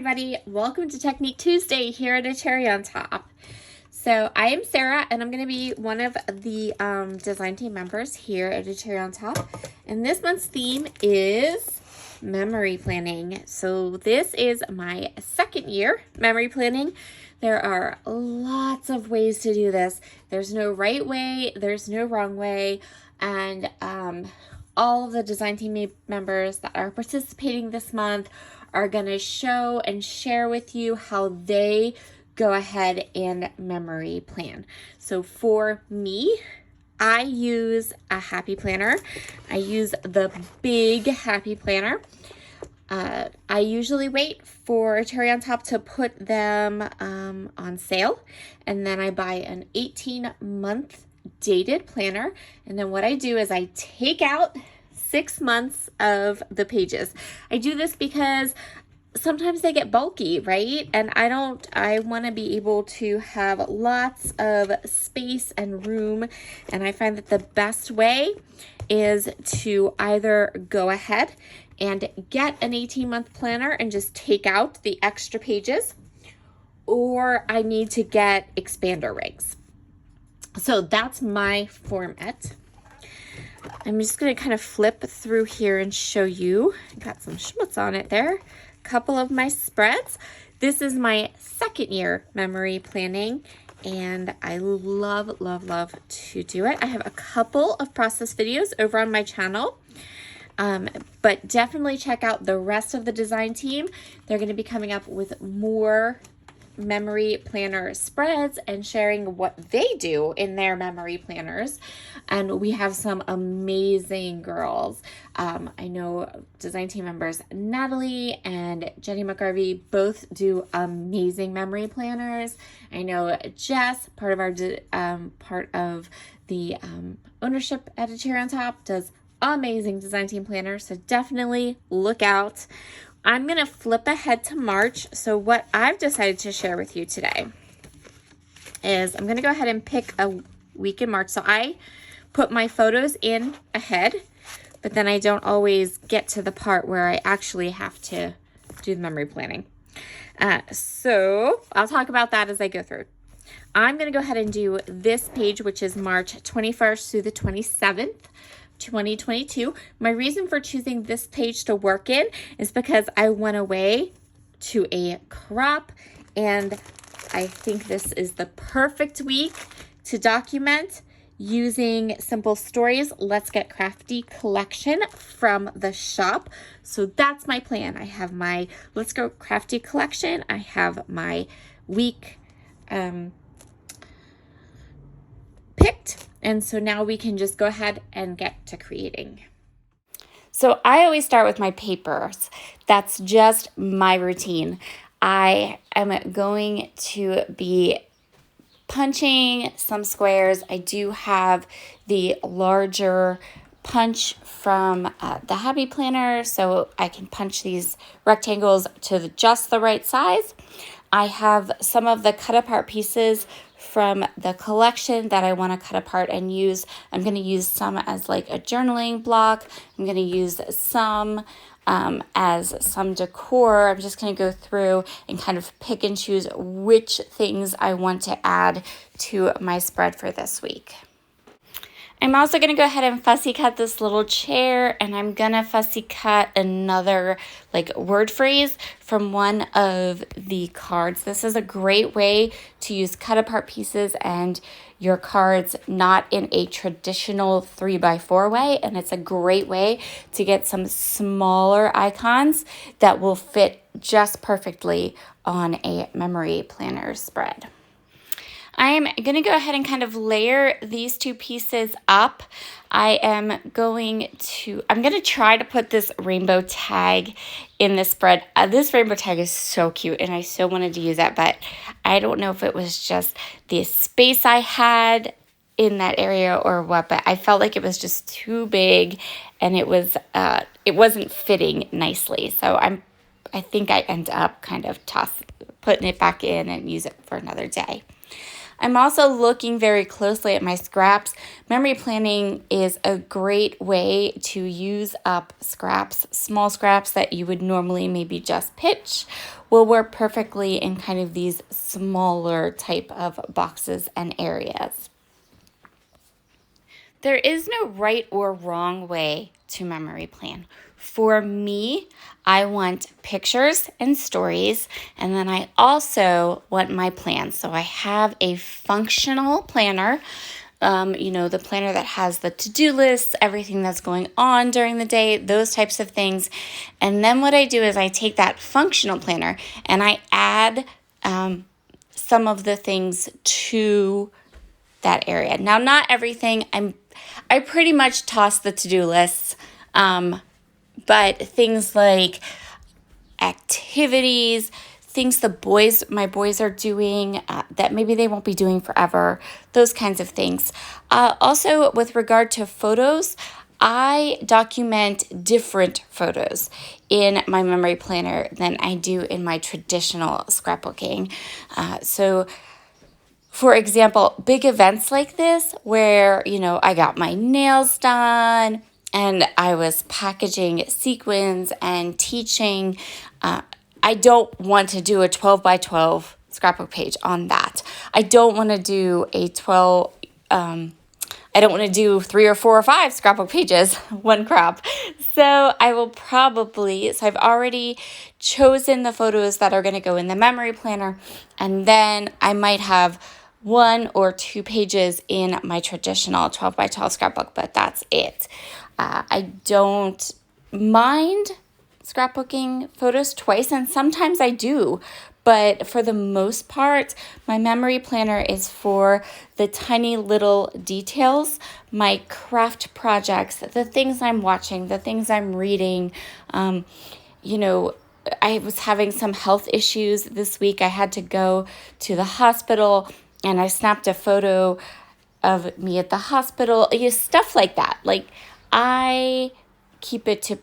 everybody. Welcome to Technique Tuesday here at A Cherry on Top. So I am Sarah, and I'm going to be one of the design team members here at A Cherry on Top. And this month's theme is memory planning. So this is my second year memory planning. There are lots of ways to do this. There's no right way, there's no wrong way, and all of the design team members that are participating this month are going to show and share with you how they go ahead and memory plan. So for me, I use a happy planner. I use the big happy planner. I usually wait for Cherry on Top to put them on sale, and then I buy an 18-month dated planner. And then what I do is I take out 6 months of the pages. I do this because sometimes they get bulky, right? And I want to be able to have lots of space and room. And I find that the best way is to either go ahead and get an 18-month planner and just take out the extra pages, or I need to get expander rings. So that's my format. I'm just going to kind of flip through here and show you. Got some schmutz on it there. A couple of my spreads. This is my second year memory planning, and I love to do it. I have a couple of process videos over on my channel, but definitely check out the rest of the design team. They're going to be coming up with more memory planner spreads and sharing what they do in their memory planners. And we have some amazing girls. I know design team members Natalie and Jenny McGarvey both do amazing memory planners. I know Jess, part of the ownership at A Cherry on Top, does amazing design team planners. So definitely look out. I'm going to flip ahead to March. So what I've decided to share with you today is I'm going to go ahead and pick a week in March. So I put my photos in ahead, but then I don't always get to the part where I actually have to do the memory planning. So I'll talk about that as I go through. I'm going to go ahead and do this page, which is March 21st through the 27th. 2022. My reason for choosing this page to work in is because I went away to a crop, and I think this is the perfect week to document using simple stories. Let's Get Crafty collection from the shop. So that's my plan. I have my Let's Go Crafty collection. I have my week picked. And so now we can just go ahead and get to creating. So I always start with my papers. That's just my routine. I am going to be punching some squares. I do have the larger punch from the Happy Planner, so I can punch these rectangles to just the right size. I have some of the cut apart pieces from the collection that I want to cut apart and use. I'm going to use some as like a journaling block. I'm going to use some as some decor. I'm just going to go through and kind of pick and choose which things I want to add to my spread for this week. I'm also going to go ahead and fussy cut this little chair, and I'm going to fussy cut another like word phrase from one of the cards. This is a great way to use cut apart pieces and your cards not in a traditional 3x4 way, and it's a great way to get some smaller icons that will fit just perfectly on a memory planner spread. I am going to go ahead and kind of layer these two pieces up. I'm going to try to put this rainbow tag in this spread. This rainbow tag is so cute, and I so wanted to use that, but I don't know if it was just the space I had in that area or what, but I felt like it was just too big, and it wasn't fitting nicely. So I think I end up kind of putting it back in and use it for another day. I'm also looking very closely at my scraps. Memory planning is a great way to use up scraps. Small scraps that you would normally maybe just pitch will work perfectly in kind of these smaller type of boxes and areas. There is no right or wrong way to memory plan. For me, I want pictures and stories, and then I also want my plans. So I have a functional planner, the planner that has the to-do lists, everything that's going on during the day, those types of things. And then what I do is I take that functional planner and I add some of the things to that area. Now, not everything. I pretty much toss the to-do lists, but things like activities, things my boys are doing that maybe they won't be doing forever, those kinds of things. Also, with regard to photos, I document different photos in my memory planner than I do in my traditional scrapbooking. For example, big events like this where, I got my nails done and I was packaging sequins and teaching, I don't want to do a 12 by 12 scrapbook page on that. I don't want to do I don't want to do 3 or 4 or 5 scrapbook pages, one crop. So I've already chosen the photos that are going to go in the memory planner, and then I might have 1 or 2 pages in my traditional 12 by 12 scrapbook, but that's it. I don't mind scrapbooking photos twice, and sometimes I do. But for the most part, my memory planner is for the tiny little details, my craft projects, the things I'm watching, the things I'm reading. I was having some health issues this week. I had to go to the hospital, and I snapped a photo of me at the hospital. Stuff like that. I keep it to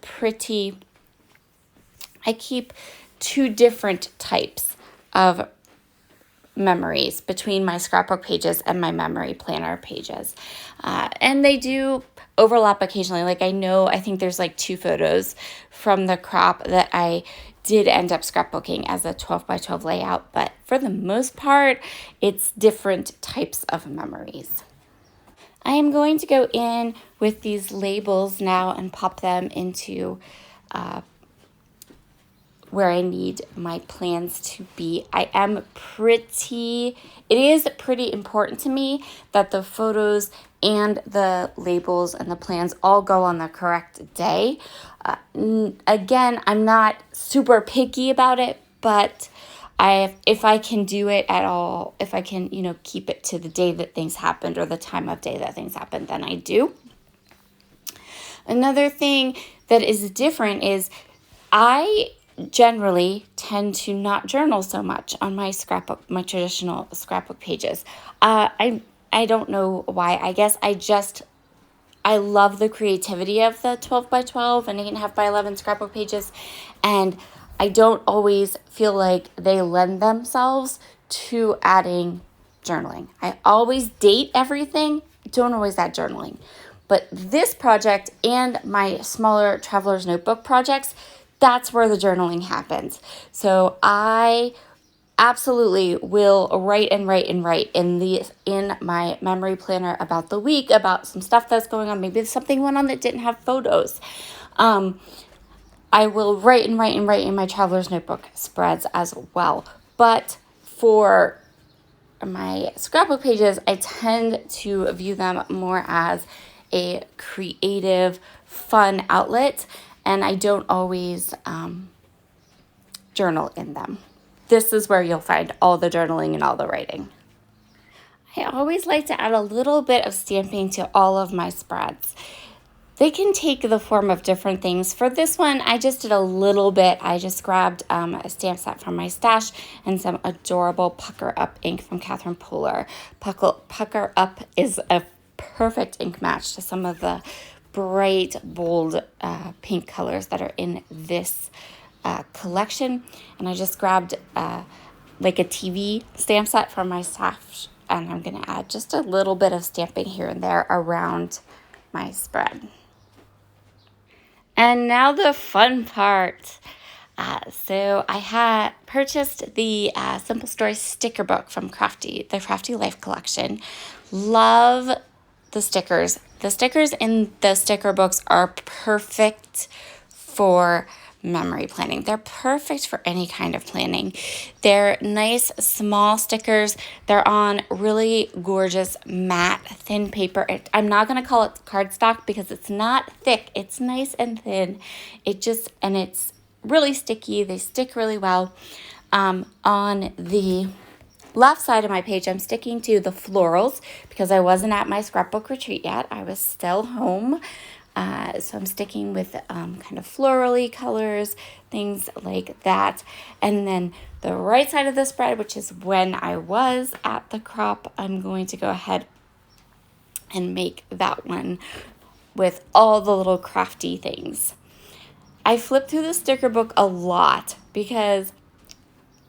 I keep 2 different types of memories between my scrapbook pages and my memory planner pages. And they do overlap occasionally. I think there's 2 photos from the crop that I did end up scrapbooking as a 12 by 12 layout. But for the most part, it's different types of memories. I am going to go in with these labels now and pop them into where I need my plans to be. It is pretty important to me that the photos and the labels and the plans all go on the correct day. Again, I'm not super picky about it, but if I can do it at all, if I can, keep it to the day that things happened or the time of day that things happened, then I do. Another thing that is different is I generally tend to not journal so much on my traditional scrapbook pages. I don't know why. I guess I love the creativity of the 12 by 12 and 8.5 by 11 scrapbook pages, and I don't always feel like they lend themselves to adding journaling. I always date everything, don't always add journaling. But this project and my smaller traveler's notebook projects, that's where the journaling happens. So I absolutely will write in my memory planner about the week, about some stuff that's going on. Maybe something went on that didn't have photos. I will write in my traveler's notebook spreads as well. But for my scrapbook pages, I tend to view them more as a creative, fun outlet, and I don't always journal in them. This is where you'll find all the journaling and all the writing. I always like to add a little bit of stamping to all of my spreads. They can take the form of different things. For this one, I just did a little bit. I just grabbed a stamp set from my stash and some adorable Pucker Up ink from Catherine Pooler. Pucker Up is a perfect ink match to some of the bright, bold pink colors that are in this collection. And I just grabbed a TV stamp set from my stash and I'm going to add just a little bit of stamping here and there around my spread. And now the fun part. So I had purchased the Simple Stories sticker book from the Crafty Life collection. Love the stickers. The stickers in the sticker books are perfect for memory planning. They're perfect for any kind of planning. They're nice small stickers. They're on really gorgeous matte thin paper. I'm not going to call it cardstock because it's not thick. It's nice and thin. And it's really sticky. They stick really well. On the left side of my page, I'm sticking to the florals because I wasn't at my scrapbook retreat yet. I was still home. So I'm sticking with kind of florally colors, things like that. And then the right side of the spread, which is when I was at the crop, I'm going to go ahead and make that one with all the little crafty things. I flipped through the sticker book a lot because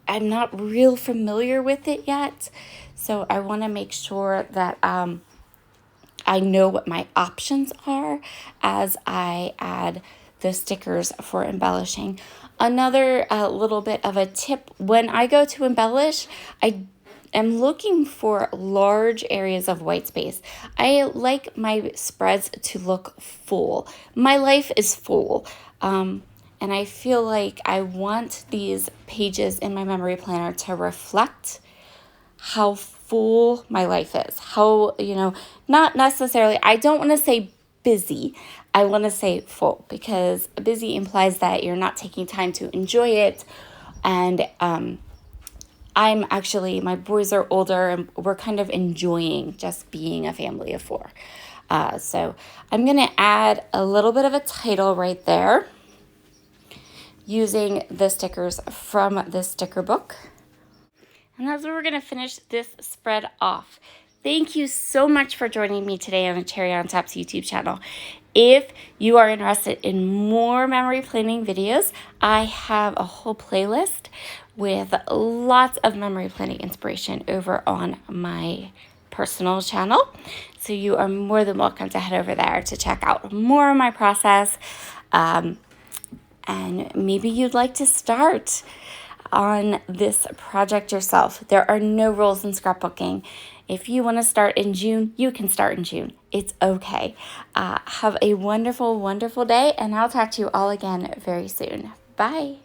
I'm not real familiar with it yet. So I want to make sure that I know what my options are as I add the stickers for embellishing. Another little bit of a tip, when I go to embellish, I am looking for large areas of white space. I like my spreads to look full. My life is full. And I feel like I want these pages in my memory planner to reflect how full my life is. How, not necessarily, I don't want to say busy. I want to say full because busy implies that you're not taking time to enjoy it. And my boys are older and we're kind of enjoying just being a family of 4. So I'm going to add a little bit of a title right there using the stickers from the sticker book. And that's where we're going to finish this spread off. Thank you so much for joining me today on the Cherry on Top's YouTube channel. If you are interested in more memory planning videos, I have a whole playlist with lots of memory planning inspiration over on my personal channel. So you are more than welcome to head over there to check out more of my process. And maybe you'd like to start on this project yourself. There are no rules in scrapbooking. If you want to start in June, you can start in June. It's okay. Have a wonderful, wonderful day, and I'll talk to you all again very soon. Bye.